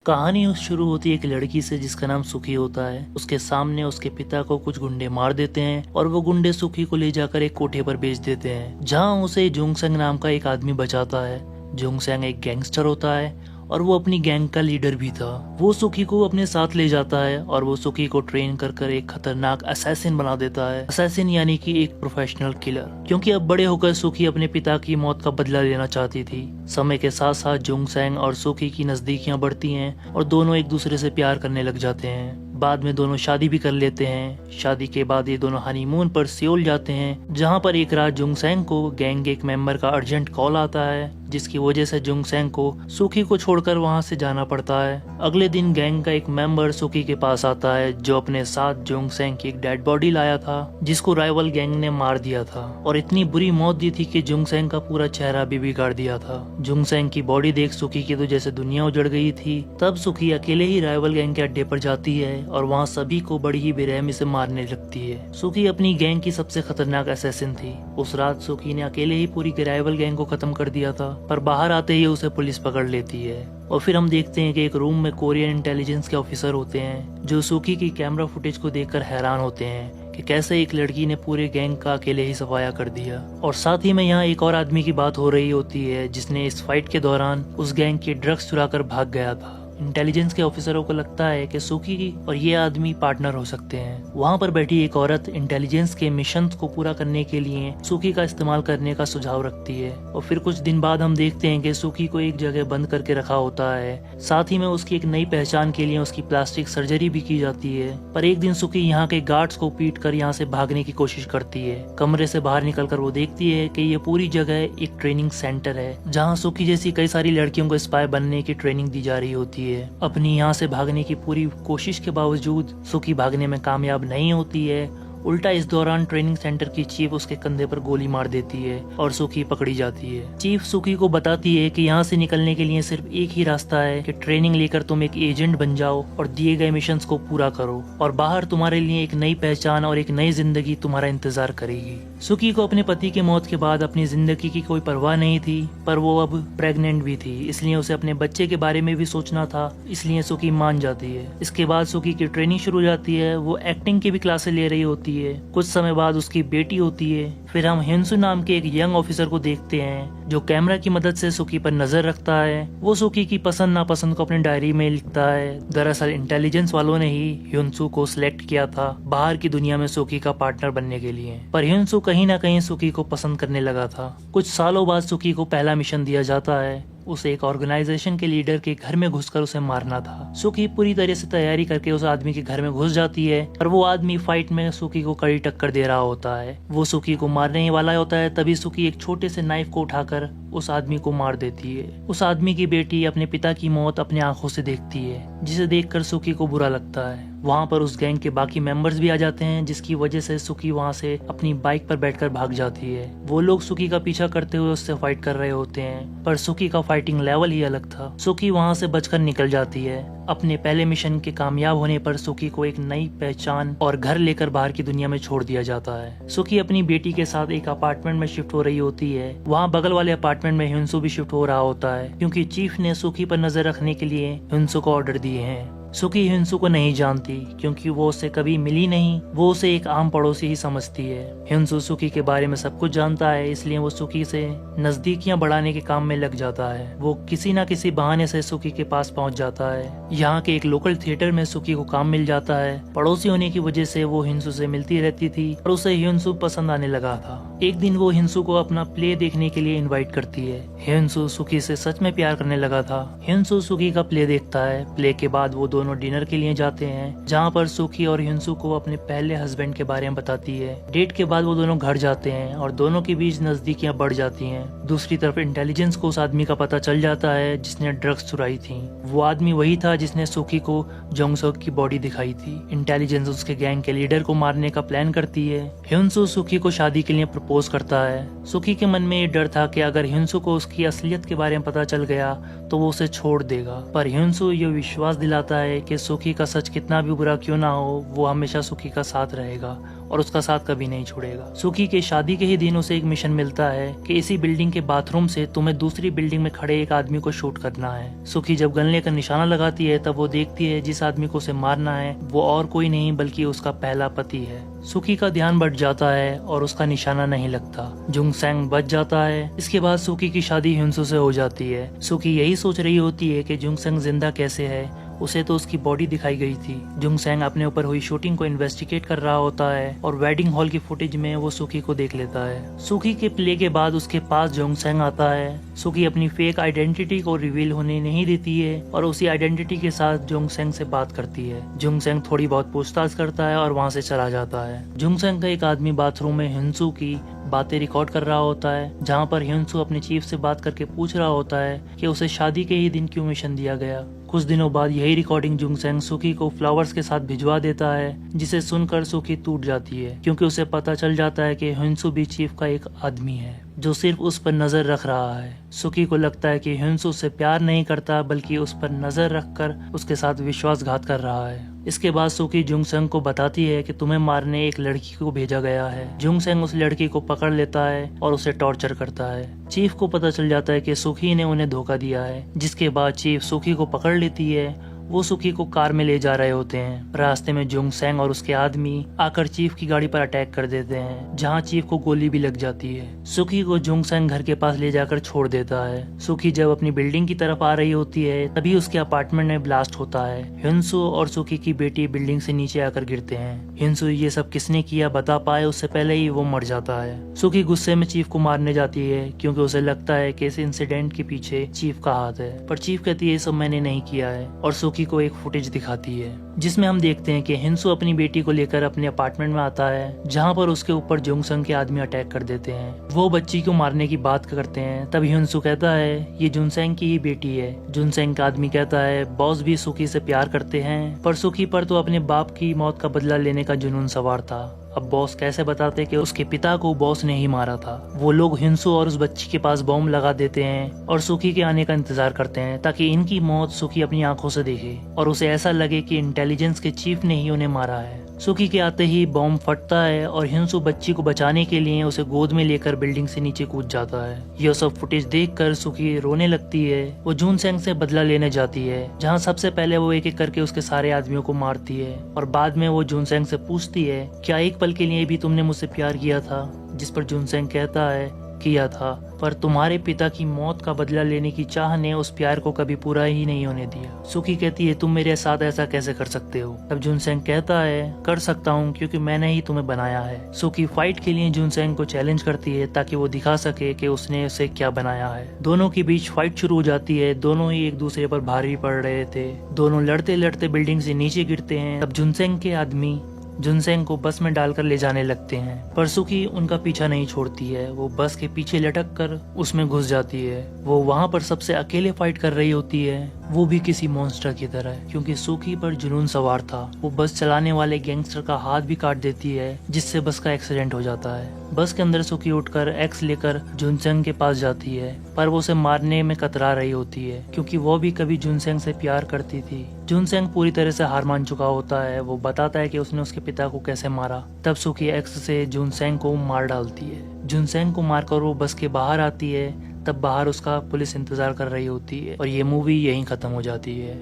कहानी शुरू होती है एक लड़की से जिसका नाम सुखी होता है। उसके सामने उसके पिता को कुछ गुंडे मार देते हैं और वो गुंडे सुखी को ले जाकर एक कोठे पर बेच देते हैं, जहां उसे जुंगसेंग नाम का एक आदमी बचाता है। जुंगसेंग एक गैंगस्टर होता है और वो अपनी गैंग का लीडर भी था। वो सुखी को अपने साथ ले जाता है और वो सुखी को ट्रेन कर कर एक खतरनाक असैसिन बना देता है। असैसिन यानी कि एक प्रोफेशनल किलर, क्योंकि अब बड़े होकर सुखी अपने पिता की मौत का बदला लेना चाहती थी। समय के साथ साथ जुंगसेंग और सुखी की नजदीकियां बढ़ती हैं और दोनों एक दूसरे से प्यार करने लग जाते हैं। बाद में दोनों शादी भी कर लेते हैं। शादी के बाद ये दोनों हनीमून पर सियोल जाते हैं, जहां पर एक रात जुंगसेंग को गैंग एक मेंबर का अर्जेंट कॉल आता है, जिसकी वजह से जुंगसेंग को सुखी को छोड़कर वहां से जाना पड़ता है। अगले दिन गैंग का एक मेंबर सुखी के पास आता है, जो अपने साथ जुंगसेंग की एक डेड बॉडी लाया था, जिसको राइवल गैंग ने मार दिया था और इतनी बुरी मौत दी थी कि जुंगसेंग का पूरा चेहरा भी बिगाड़ दिया था। जुंगसेंग की बॉडी देख सुखी की तो जैसे दुनिया उजड़ गई थी। तब सुखी अकेले ही राइवल गैंग के अड्डे पर जाती है और वहाँ सभी को बड़ी ही बेरहमी से मारने लगती है। सुखी अपनी गैंग की सबसे खतरनाक असैसिन थी। उस रात सुखी ने अकेले ही पूरी राइवल गैंग को खत्म कर दिया था, पर बाहर आते ही उसे पुलिस पकड़ लेती है। और फिर हम देखते हैं कि एक रूम में कोरियन इंटेलिजेंस के ऑफिसर होते हैं, जो सुखी की कैमरा फुटेज को देखकर हैरान होते हैं कि कैसे एक लड़की ने पूरे गैंग का अकेले ही सफाया कर दिया। और साथ ही में यहाँ एक और आदमी की बात हो रही होती है, जिसने इस फाइट के दौरान उस गैंग की ड्रग्स चुराकर भाग गया था। इंटेलिजेंस के ऑफिसरों को लगता है कि सुखी और ये आदमी पार्टनर हो सकते हैं। वहाँ पर बैठी एक औरत इंटेलिजेंस के मिशन को पूरा करने के लिए सुखी का इस्तेमाल करने का सुझाव रखती है। और फिर कुछ दिन बाद हम देखते हैं कि सुखी को एक जगह बंद करके रखा होता है। साथ ही में उसकी एक नई पहचान के लिए उसकी प्लास्टिक सर्जरी भी की जाती है। पर एक दिन सुखी यहाँ के गार्ड्स को पीट कर यहाँ से भागने की कोशिश करती है। कमरे से बाहर निकलकर वो देखती है कि ये पूरी जगह एक ट्रेनिंग सेंटर है, जहाँ सुखी जैसी कई सारी लड़कियों को स्पाई बनने की ट्रेनिंग दी जा रही होती है। अपनी यहाँ से भागने की पूरी कोशिश के बावजूद सुखी भागने में कामयाब नहीं होती है। उल्टा इस दौरान ट्रेनिंग सेंटर की चीफ उसके कंधे पर गोली मार देती है और सुखी पकड़ी जाती है। चीफ सुखी को बताती है कि यहाँ से निकलने के लिए सिर्फ एक ही रास्ता है कि ट्रेनिंग लेकर तुम एक एजेंट बन जाओ और दिए गए मिशंस को पूरा करो, और बाहर तुम्हारे लिए एक नई पहचान और एक नई जिंदगी तुम्हारा इंतजार करेगी। सुखी को अपने पति के मौत के बाद अपनी जिंदगी की कोई परवाह नहीं थी, पर वो अब प्रेग्नेंट भी थी, इसलिए उसे अपने बच्चे के बारे में भी सोचना था। इसलिए सुखी मान जाती है। इसके बाद सुखी की ट्रेनिंग शुरू हो जाती है। वो एक्टिंग की भी क्लासेस ले रही होती है। कुछ समय बाद उसकी बेटी होती है। फिर हम हिंसू नाम के एक यंग ऑफिसर को देखते हैं, जो कैमरा की मदद से सुखी पर नजर रखता है। वो सुखी की पसंद नापसंद को अपनी डायरी में लिखता है। दरअसल इंटेलिजेंस वालों ने ही हिंसू को सिलेक्ट किया था बाहर की दुनिया में सुखी का पार्टनर बनने के लिए, पर हिंसू कहीं ना कहीं सुखी को पसंद करने लगा था। कुछ सालों बाद सुखी को पहला मिशन दिया जाता है। उसे एक ऑर्गेनाइजेशन के लीडर के घर में घुसकर उसे मारना था। सुखी पूरी तरह से तैयारी करके उस आदमी के घर में घुस जाती है, पर वो आदमी फाइट में सुखी को कड़ी टक्कर दे रहा होता है। वो सुखी को मारने ही वाला होता है, तभी सुखी एक छोटे से नाइफ को उठाकर उस आदमी को मार देती है। उस आदमी की बेटी अपने पिता की मौत अपने आंखों से देखती है, जिसे देखकर सुखी को बुरा लगता है। वहाँ पर उस गैंग के बाकी मेंबर्स भी आ जाते हैं, जिसकी वजह से सुखी वहाँ से अपनी बाइक पर बैठकर भाग जाती है। वो लोग सुखी का पीछा करते हुए उससे फाइट कर रहे होते हैं, पर सुखी का फाइटिंग लेवल ही अलग था। सुखी वहाँ से बचकर निकल जाती है। अपने पहले मिशन के कामयाब होने पर सुखी को एक नई पहचान और घर लेकर बाहर की दुनिया में छोड़ दिया जाता है। सुखी अपनी बेटी के साथ एक अपार्टमेंट में शिफ्ट हो रही होती है। वहाँ बगल वाले अपार्टमेंट में हिंसू भी शिफ्ट हो रहा होता है, क्योंकि चीफ ने सुखी पर नजर रखने के लिए हिंसू को ऑर्डर दिए हैं। सुखी हिंसू को नहीं जानती, क्योंकि वो उससे कभी मिली नहीं। वो उसे एक आम पड़ोसी ही समझती है। हिंसू सुखी के बारे में सब कुछ जानता है, इसलिए वो सुखी से नजदीकियां बढ़ाने के काम में लग जाता है। वो किसी न किसी बहाने से सुखी के पास पहुंच जाता है। यहाँ के एक लोकल थिएटर में सुखी को काम मिल जाता है। पड़ोसी होने की वजह से वो हिंसू से मिलती रहती थी और उसे हिंसू पसंद आने लगा था। एक दिन वो हिंसू को अपना प्ले देखने के लिए इन्वाइट करती है। हिंसू सुखी से सच में प्यार करने लगा था। हिंसू सुखी का प्ले देखता है। प्ले के बाद वो दोनों डिनर के लिए जाते हैं, जहाँ पर सुखी और हिंसू को अपने पहले हस्बैंड के बारे में बताती है। डेट के बाद वो दोनों घर जाते हैं और दोनों के बीच नजदीकियां बढ़ जाती हैं। दूसरी तरफ इंटेलिजेंस को उस आदमी का पता चल जाता है जिसने ड्रग्स चुराई थी। वो आदमी वही था जिसने सुखी को जोंगसोक की बॉडी दिखाई थी। इंटेलिजेंस उसके गैंग के लीडर को मारने का प्लान करती है। हिंसू सुखी को शादी के लिए प्रपोज करता है। सुखी के मन में ये डर था कि अगर हिंसू को उसकी असलियत के बारे में पता चल गया तो वो उसे छोड़ देगा, पर हिंसू ये विश्वास दिलाता है कि सुखी का सच कितना भी बुरा क्यों ना हो, वो हमेशा सुखी का साथ रहेगा और उसका साथ कभी नहीं छोड़ेगा। सुकी के शादी के ही दिन उसे एक मिशन मिलता है कि इसी बिल्डिंग के बाथरूम से तुम्हें दूसरी बिल्डिंग में खड़े एक आदमी को शूट करना है। सुकी जब गन लेकर निशाना लगाती है तब वो देखती है जिस आदमी को उसे मारना है वो और कोई नहीं बल्कि उसका पहला पति है। सुकी का ध्यान बढ़ जाता है और उसका निशाना नहीं लगता। जुंग सेंग बच जाता है। इसके बाद सुकी की शादी हिंसू से हो जाती है। सुकी यही सोच रही होती है कि जुंग सेंग जिंदा कैसे है, उसे तो उसकी बॉडी दिखाई गई थी। जुंग सेंग अपने ऊपर हुई शूटिंग को इन्वेस्टिगेट कर रहा होता है और वेडिंग हॉल की फुटेज में वो सुकी को देख लेता है। सुकी के प्ले के बाद उसके पास जुंग सेंग आता है। सुकी अपनी फेक आइडेंटिटी को रिवील होने नहीं देती है और उसी आइडेंटिटी के साथ जुंग सेंग से बात करती है। जुंग सेंग थोड़ी बहुत पूछताछ करता है और वहाँ से चला जाता है। जुंग सेंग का एक आदमी बाथरूम में हिंसू की बातें रिकॉर्ड कर रहा होता है, जहाँ पर हिंसू अपने चीफ से बात करके पूछ रहा होता है कि उसे शादी के ही दिन क्यों मिशन दिया गया। कुछ दिनों बाद यही रिकॉर्डिंग जुंग सेंग सुकी को फ्लावर्स के साथ भिजवा देता है, जिसे सुनकर सुकी टूट जाती है क्योंकि उसे पता चल जाता है कि हिंसू भी चीफ का एक आदमी है जो सिर्फ उस पर नजर रख रहा है। सुकी को लगता है कि हिंसू से प्यार नहीं करता बल्कि उस पर नजर रखकर उसके साथ विश्वासघात कर रहा है। इसके बाद सुकी जुंग सेंग को बताती है कि तुम्हें मारने एक लड़की को भेजा गया है। जुंग सेंग उस लड़की को पकड़ लेता है और उसे टॉर्चर करता है। चीफ को पता चल जाता है कि सुकी ने उन्हें धोखा दिया है, जिसके बाद चीफ सुकी को पकड़ लेती है। वो सुकी को कार में ले जा रहे होते हैं। रास्ते में जुंग सेंग और उसके आदमी आकर चीफ की गाड़ी पर अटैक कर देते हैं, जहां चीफ को गोली भी लग जाती है। सुकी को जुंग सेंग घर के पास ले जाकर छोड़ देता है। सुकी जब अपनी बिल्डिंग की तरफ आ रही होती है तभी उसके अपार्टमेंट में ब्लास्ट होता है। हिंसू और सुकी की बेटी बिल्डिंग से नीचे आकर गिरते हैं। हिंसू ये सब किसने किया बता पाए उससे पहले ही वो मर जाता है। सुकी गुस्से में चीफ को मारने जाती है क्योंकि उसे लगता है कि इस इंसिडेंट के पीछे चीफ का हाथ है, पर चीफ कहती है ये सब मैंने नहीं किया है और सुकी को एक फुटेज दिखाती है जिसमें हम देखते हैं कि हिंसू अपनी बेटी को लेकर अपने अपार्टमेंट में आता है, जहां पर उसके ऊपर जुंग सेंग के आदमी अटैक कर देते हैं। वो बच्ची को मारने की बात करते हैं, तभी हिंसू कहता है ये जुंग सेंग की ही बेटी है। जुंग सेंग का आदमी कहता है बॉस भी सुकी से प्यार करते हैं, पर सुकी पर तो अपने बाप की मौत का बदला लेने का जुनून सवार था। अब बॉस कैसे बताते कि उसके पिता को बॉस ने ही मारा था। वो लोग हिंसू और उस बच्ची के पास बॉम्ब लगा देते हैं और सुकी के आने का इंतजार करते हैं ताकि इनकी मौत सुकी अपनी आंखों से देखे और उसे ऐसा लगे कि इंटेलिजेंस के चीफ ने ही उन्हें मारा है। सुकी के आते ही बॉम्ब फटता है और हिंसू बच्ची को बचाने के लिए उसे गोद में लेकर बिल्डिंग से नीचे कूद जाता है। यह सब फुटेज देखकर सुकी रोने लगती है। वो जुन सेंग से बदला लेने जाती है, जहां सबसे पहले वो एक एक करके उसके सारे आदमियों को मारती है और बाद में वो जुन सेंग से पूछती है क्या एक पल के लिए भी तुमने मुझसे प्यार किया था, जिस पर जुन सेंग कहता है किया था, पर तुम्हारे पिता की मौत का बदला लेने की चाह ने उस प्यार को कभी पूरा ही नहीं होने दिया। सुकी कहती है तुम मेरे साथ ऐसा कैसे कर सकते हो। तब जुन सेंग कहता है कर सकता हूँ क्योंकि मैंने ही तुम्हें बनाया है। सुकी फाइट के लिए जुन सेंग को चैलेंज करती है ताकि वो दिखा सके कि उसने उसे क्या बनाया है। दोनों के बीच फाइट शुरू हो जाती है। दोनों ही एक दूसरे पर भारी पड़ रहे थे। दोनों लड़ते लड़ते बिल्डिंग से नीचे गिरते हैं। तब जुन सेंग के आदमी जुन सेंग को बस में डालकर ले जाने लगते हैं, पर सुकी उनका पीछा नहीं छोड़ती है। वो बस के पीछे लटक कर उसमें घुस जाती है। वो वहाँ पर सबसे अकेले फाइट कर रही होती है, वो भी किसी मॉन्स्टर की तरह, क्योंकि सुकी पर जुनून सवार था। वो बस चलाने वाले गैंगस्टर का हाथ भी काट देती है, जिससे बस का एक्सीडेंट हो जाता है। बस के अंदर सुकी उठकर एक्स लेकर जुन सेंग के पास जाती है, पर वो उसे मारने में कतरा रही होती है क्योंकि वो भी कभी जुन सेंग से प्यार करती थी। जुन सेंग पूरी तरह से हार मान चुका होता है। वो बताता है कि उसने उसके पिता को कैसे मारा। तब सुकी एक्स से जुन सेंग को मार डालती है। जुन सेंग को मारकर वो बस के बाहर आती है। तब बाहर उसका पुलिस इंतजार कर रही होती है और ये मूवी यहीं खत्म हो जाती है।